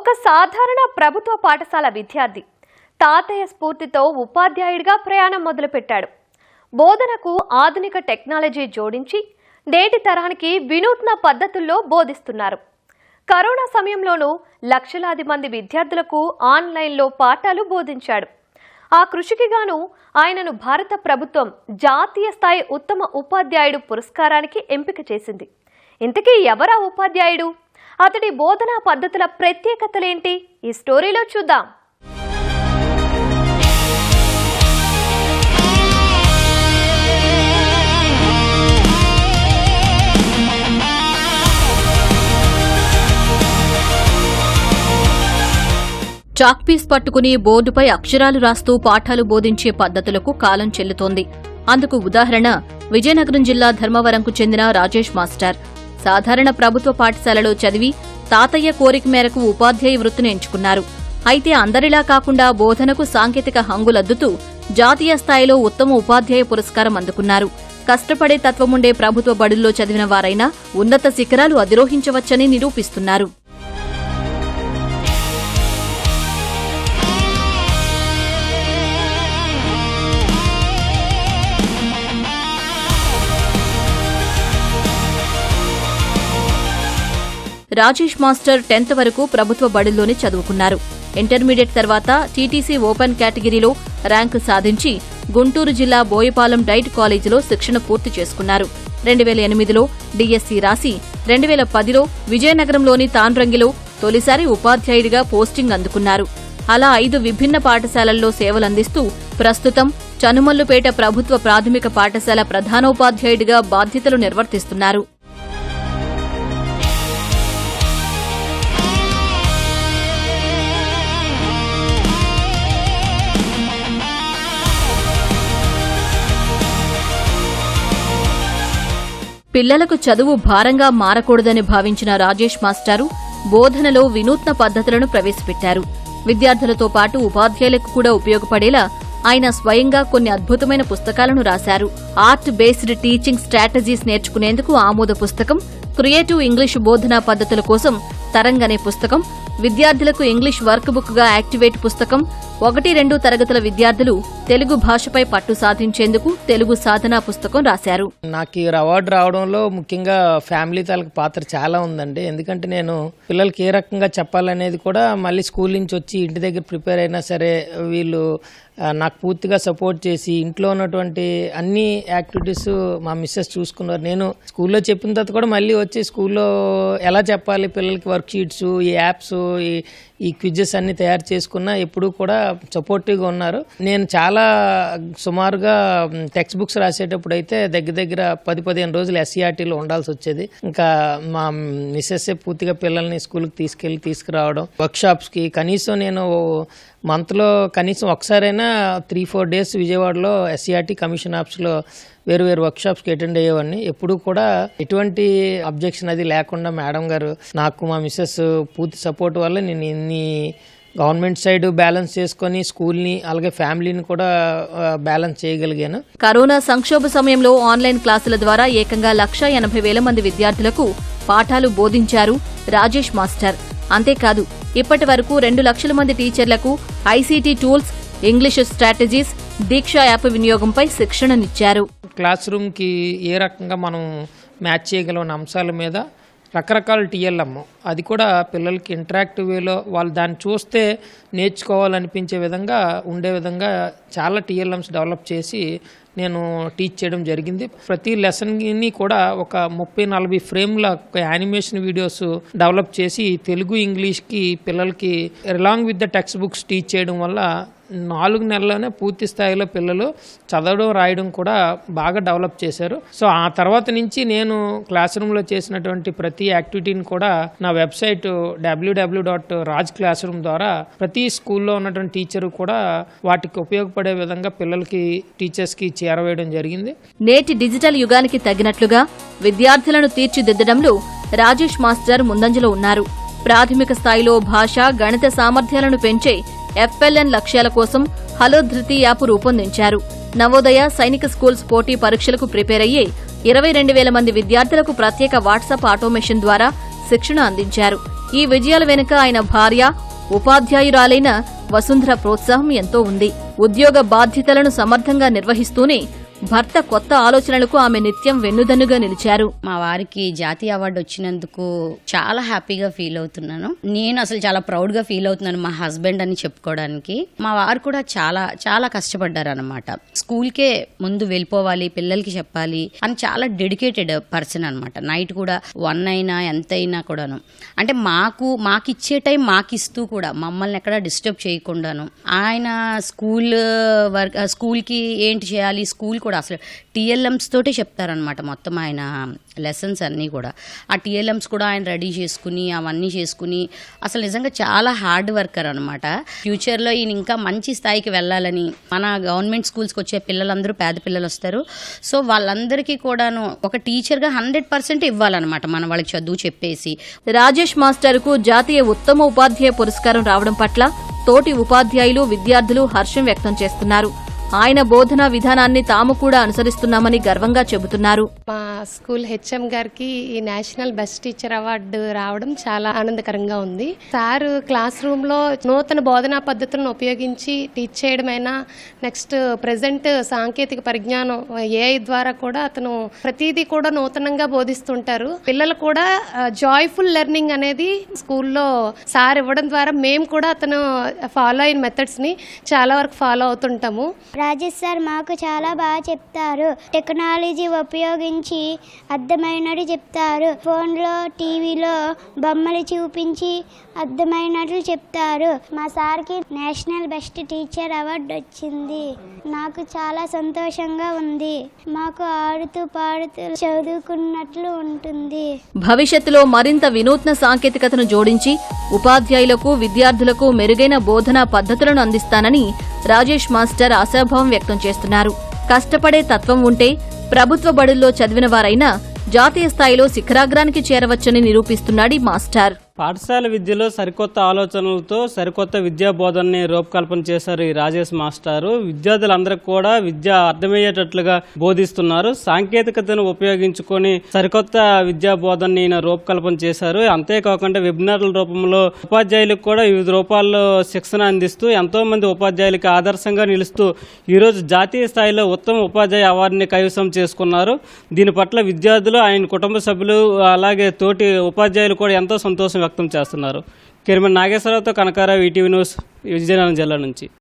ఒక సాధారణ ప్రభుత్వ పాఠశాల విద్యార్థి తాతయ్య స్ఫూర్తితో ఉపాధ్యాయుడిగా ప్రయాణం మొదలుపెట్టాడు. బోధనకు ఆధునిక టెక్నాలజీ జోడించి నేటి తరానికి వినూత్న పద్ధతుల్లో బోధిస్తున్నారు. కరోనా సమయంలోనూ లక్షలాది మంది విద్యార్థులకు ఆన్లైన్లో పాఠాలు బోధించాడు. ఆ కృషికి గాను ఆయనను భారత ప్రభుత్వం జాతీయ స్థాయి ఉత్తమ ఉపాధ్యాయుడు పురస్కారానికి ఎంపిక చేసింది. ఇంతకీ ఎవరా ఉపాధ్యాయుడు? అతడి బోధనా పద్ధతుల ప్రత్యేకతలేంటి? ఈ స్టోరీలో చూద్దాం. చాక్పీస్ పట్టుకుని బోర్డుపై అక్షరాలు రాస్తూ పాఠాలు బోధించే పద్ధతులకు కాలం చెల్లుతోంది. అందుకు ఉదాహరణ విజయనగరం జిల్లా ధర్మవరంకు చెందిన రాజేష్ మాస్టర్. సాధారణ ప్రభుత్వ పాఠశాలలో చదివి తాతయ్య కోరిక మేరకు ఉపాధ్యాయ వృత్తిని ఎంచుకున్నారు. అయితే అందరిలా కాకుండా బోధనకు సాంకేతిక హంగులద్దుతూ జాతీయ స్థాయిలో ఉత్తమ ఉపాధ్యాయ పురస్కారం అందుకున్నారు. కష్టపడే తత్వముండే ప్రభుత్వ బడుల్లో చదివిన వారైనా ఉన్నత శిఖరాలు అధిరోహించవచ్చని నిరూపిస్తున్నారు. రాజేష్ మాస్టర్ 10th వరకు ప్రభుత్వ బడుల్లోనే చదువుకున్నారు. ఇంటర్మీడియట్ తర్వాత టీటీసీ ఓపెన్ కేటగిరీలో ర్యాంకు సాధించి గుంటూరు జిల్లా బోయపాలెం డైట్ కాలేజీలో శిక్షణ పూర్తి చేసుకున్నారు. 2008లో డీఎస్సీ రాసి 2010లో విజయనగరంలోని తాన్రంగిలో తొలిసారి ఉపాధ్యాయుడిగా పోస్టింగ్ అందుకున్నారు. అలా 5 విభిన్న పాఠశాలల్లో సేవలందిస్తూ ప్రస్తుతం చనుమల్లుపేట ప్రభుత్వ ప్రాథమిక పాఠశాల ప్రధానోపాధ్యాయుడిగా బాధ్యతలు నిర్వర్తిస్తున్నారు. పిల్లలకు చదువు భారంగా మారకూడదని భావించిన రాజేష్ మాస్టారు బోధనలో వినూత్న పద్ధతులను ప్రవేశపెట్టారు. విద్యార్థులతో పాటు ఉపాధ్యాయులకు కూడా ఉపయోగపడేలా ఆయన స్వయంగా కొన్ని అద్భుతమైన పుస్తకాలను రాశారు. ఆర్ట్ బేస్డ్ టీచింగ్ స్ట్రాటజీస్ నేర్చుకునేందుకు ఆమోద పుస్తకం, క్రియేటివ్ ఇంగ్లీష్ బోధనా పద్ధతుల కోసం తరంగ్ అనే పుస్తకం, విద్యార్థులకు ఇంగ్లీష్ వర్క్ బుక్ గా యాక్టివేట్ పుస్తకం, 1-2 తరగతుల విద్యార్థులు తెలుగు భాషపై పట్టు సాధించేందుకు తెలుగు సాధనా పుస్తకం రాశారు. నాకు ఈ అవార్డు రావడంలో ముఖ్యంగా ఫ్యామిలీ తాలూకు పాత్ర చాలా ఉందండి. ఎందుకంటే నేను పిల్లలకి ఏ రకంగా చెప్పాలనేది కూడా మళ్ళీ స్కూల్ నుంచి వచ్చి ఇంటి దగ్గర ప్రిపేర్ అయినా సరే వీళ్ళు నాకు పూర్తిగా సపోర్ట్ చేసి ఇంట్లో ఉన్నటువంటి అన్ని యాక్టివిటీస్ మా మిస్సెస్ చూసుకున్నారు. నేను స్కూల్లో చెప్పిన తర్వాత కూడా మళ్ళీ వచ్చి స్కూల్లో ఎలా చెప్పాలి పిల్లలకి వర్క్ షీట్స్, ఈ యాప్స్, ఈ క్విజెస్ అన్ని తయారు చేసుకున్నా ఎప్పుడూ కూడా సపోర్టివ్గా ఉన్నారు. నేను చాలా సుమారుగా టెక్స్ట్ బుక్స్ రాసేటప్పుడు అయితే దగ్గర 10-15 రోజులు ఎస్సీఆర్టీలో ఉండాల్సి వచ్చేది. ఇంకా మా మిస్సెస్ పూర్తిగా పిల్లల్ని స్కూల్కి తీసుకురావడం, వర్క్షాప్స్కి కనీసం నేను మంత్లో కనీసం ఒకసారైనా 3-4 డేస్ విజయవాడలో ఎస్సీఆర్టీ కమిషన్ ఆఫీస్లో వేరు వర్క్షాప్స్కి అటెండ్ అయ్యేవాడిని. ఎప్పుడు కూడా ఎటువంటి అబ్జెక్షన్ అది లేకుండా మేడం గారు నాకు మా మిస్సెస్ పూర్తి సపోర్ట్ వల్ల నేను ఇన్ని గవర్నమెంట్ సైడ్ బ్యాలెన్స్ చేసుకుని స్కూల్ని అలాగే ఫ్యామిలీని కూడా బ్యాలెన్స్ చేయగలిగాను. కరోనా సంక్షోభ సమయంలో ఆన్లైన్ క్లాసుల ద్వారా ఏకంగా 1,80,000 మంది విద్యార్థులకు పాఠాలు బోధించారు రాజేష్ మాస్టర్. అంతేకాదు ఇప్పటి వరకు 2 లక్షల మంది టీచర్లకు ఐసీటీ టూల్స్, ఇంగ్లీష్ స్ట్రాటజీస్, దీక్ష యాప్ వినియోగంపై శిక్షణనిచ్చారు. క్లాస్ రూమ్కి ఏ రకంగా మనం మ్యాచ్ చేయగలం అంశాల మీద రకరకాల టీఎల్ఎం, అది కూడా పిల్లలకి ఇంటరాక్టివ్ వేలో వాళ్ళు దాన్ని చూస్తే నేర్చుకోవాలనిపించే విధంగా ఉండే విధంగా చాలా టీఎల్ఎంస్ డెవలప్ చేసి నేను టీచ్ చేయడం జరిగింది. ప్రతి లెసన్ని కూడా ఒక 30-40 ఫ్రేమ్ల యానిమేషన్ వీడియోస్ డెవలప్ చేసి తెలుగు, ఇంగ్లీష్కి పిల్లలకి along with the text books teach చేయడం వల్ల 4 నెలల్లోనే పూర్తి స్థాయిలో పిల్లలు చదవడం, రాయడం కూడా బాగా డెవలప్ చేశారు. సో ఆ తర్వాత నుంచి నేను క్లాస్ రూమ్లో చేసినటువంటి ప్రతి యాక్టివిటీని కూడా నా వెబ్సైట్ www.rajclassroom ద్వారా ప్రతి స్కూల్లో ఉన్నటువంటి టీచరు కూడా వాటికి ఉపయోగపడే విధంగా పిల్లలకి, టీచర్స్కి చేరవేయడం జరిగింది. నేటి డిజిటల్ యుగానికి తగినట్లుగా విద్యార్థులను తీర్చిదిద్దడంలో రాజేష్ మాస్టర్ ముందంజలో ఉన్నారు. ప్రాథమిక స్థాయిలో భాష, గణిత సామర్థ్యాలను పెంచే FLN లక్ష్యాల కోసం హలో ధృతి యాప్ రూపొందించారు. నవోదయ, సైనిక స్కూల్స్ పోటీ పరీక్షలకు ప్రిపేర్ అయ్యే 22,000 మంది విద్యార్థులకు ప్రత్యేక వాట్సాప్ ఆటోమేషన్ ద్వారా శిక్షణ అందించారు. ఈ విజయాల వెనుక ఆయన భార్య, ఉపాధ్యాయురాలైన వసుంధర ప్రోత్సాహం ఎంతో ఉంది. ఉద్యోగ బాధ్యతలను సమర్థంగా నిర్వహిస్తూనే భర్త కొత్త ఆలోచనలకు ఆమె నిత్యం వెన్నుదన్నుగా నిలిచారు. మా వారికి జాతీయ అవార్డు వచ్చినందుకు చాలా హ్యాపీగా ఫీల్ అవుతున్నాను. నేను అసలు చాలా ప్రౌడ్ గా ఫీల్ అవుతున్నాను మా హస్బెండ్ అని చెప్పుకోవడానికి. మా వారు కూడా చాలా చాలా కష్టపడ్డారు అనమాట. స్కూల్కే ముందు వెళ్ళిపోవాలి, పిల్లలకి చెప్పాలి అని చాలా డెడికేటెడ్ పర్సన్ అనమాట. నైట్ కూడా 1 అయినా ఎంత అయినా కూడాను, అంటే మాకిచ్చే టైం మాకిస్తూ కూడా మమ్మల్ని ఎక్కడ డిస్టర్బ్ చేయకుండాను ఆయన స్కూల్కి ఏంటి చేయాలి, స్కూల్ కూడా అసలు టీఎల్ఎమ్స్ తోటే చెప్తారనమాట మొత్తం ఆయన లెసన్స్ అన్నీ కూడా. ఆ టీఎల్ఎమ్స్ కూడా ఆయన రెడీ చేసుకుని అవన్నీ చేసుకుని అసలు నిజంగా చాలా హార్డ్ వర్కర్ అనమాట. ఫ్యూచర్లో ఈయన ఇంకా మంచి స్థాయికి వెళ్ళాలని, మన గవర్నమెంట్ స్కూల్స్కి వచ్చే పిల్లలందరూ పేద పిల్లలు వస్తారు. సో వాళ్ళందరికీ కూడాను ఒక టీచర్గా 100% ఇవ్వాలన్నమాట మనం వాళ్ళకి చదువు చెప్పేసి. రాజేష్ మాస్టర్కు జాతీయ ఉత్తమ ఉపాధ్యాయ పురస్కారం రావడం పట్ల తోటి ఉపాధ్యాయులు, విద్యార్థులు హర్షం వ్యక్తం చేస్తున్నారు. ఆయన బోధనా విధానాన్ని తాము కూడా అనుసరిస్తున్నామని గర్వంగా చెబుతున్నారు. మా స్కూల్ హెచ్ఎం గారికి ఈ నేషనల్ బెస్ట్ టీచర్ అవార్డు రావడం చాలా ఆనందకరంగా ఉంది. సార్ క్లాస్ రూమ్ లో నూతన బోధనా పద్ధతులను ఉపయోగించి టీచ్ చేయడమైనా, నెక్స్ట్ ప్రెసెంట్ సాంకేతిక పరిజ్ఞానం ఏఐ ద్వారా కూడా అతను ప్రతిదీ కూడా నూతనంగా బోధిస్తుంటారు. పిల్లలు కూడా జాయ్ఫుల్ లెర్నింగ్ అనేది స్కూల్లో సార్ ఇవ్వడం ద్వారా మేము కూడా అతను ఫాలో అయిన మెథడ్స్ ని చాలా వరకు ఫాలో అవుతుంటాము. రాజేష్ సార్ మాకు చాలా బాగా చెప్తారు. టెక్నాలజీ ఉపయోగించి అర్థమైనట్టు చెప్తారు. ఫోన్లో, టీవీలో బొమ్మలు చూపించి అర్థమైనట్లు చెప్తారు. మా సార్కి నేషనల్ బెస్ట్ టీచర్ అవార్డు వచ్చింది. నాకు చాలా సంతోషంగా ఉంది. మాకు ఆడుతూ పాడుతూ చదువుకున్నట్లు ఉంటుంది. భవిష్యత్తులో మరింత వినూత్న సాంకేతికతను జోడించి ఉపాధ్యాయులకు, విద్యార్థులకు మెరుగైన బోధనా పద్ధతులను అందిస్తానని రాజేష్ మాస్టర్ ఆశాభావం వ్యక్తం చేస్తున్నారు. కష్టపడే తత్వం ఉంటే ప్రభుత్వ బడుల్లో చదివిన వారైనా జాతీయ స్థాయిలో శిఖరాగ్రానికి చేరవచ్చని నిరూపిస్తున్నాడు ఈ మాస్టర్. పాఠశాల విద్యలో సరికొత్త ఆలోచనలతో సరికొత్త విద్యా బోధనని రూపకల్పన చేశారు ఈ రాజేష్ మాస్టారు. విద్యార్థులందరికీ కూడా విద్య అర్థమయ్యేటట్లుగా బోధిస్తున్నారు. సాంకేతికతను ఉపయోగించుకొని సరికొత్త విద్యా బోధనని ఈయన రూపకల్పన చేశారు. అంతేకాకుండా వెబినార్ల రూపంలో ఉపాధ్యాయులకు కూడా వివిధ రూపాల్లో శిక్షణ అందిస్తూ ఎంతో మంది ఉపాధ్యాయులకి ఆదర్శంగా నిలుస్తూ ఈరోజు జాతీయ స్థాయిలో ఉత్తమ ఉపాధ్యాయ అవార్డుని కైవసం చేసుకున్నారు. దీని పట్ల విద్యార్థులు, ఆయన కుటుంబ సభ్యులు, అలాగే తోటి ఉపాధ్యాయులు కూడా ఎంతో సంతోషం వ్యక్తం చేస్తున్నారు. కెరిమన్ నాగేశ్వరరావుతో కనకారావు, ఈటీవీ న్యూస్, విజయనగరం జిల్లా నుంచి.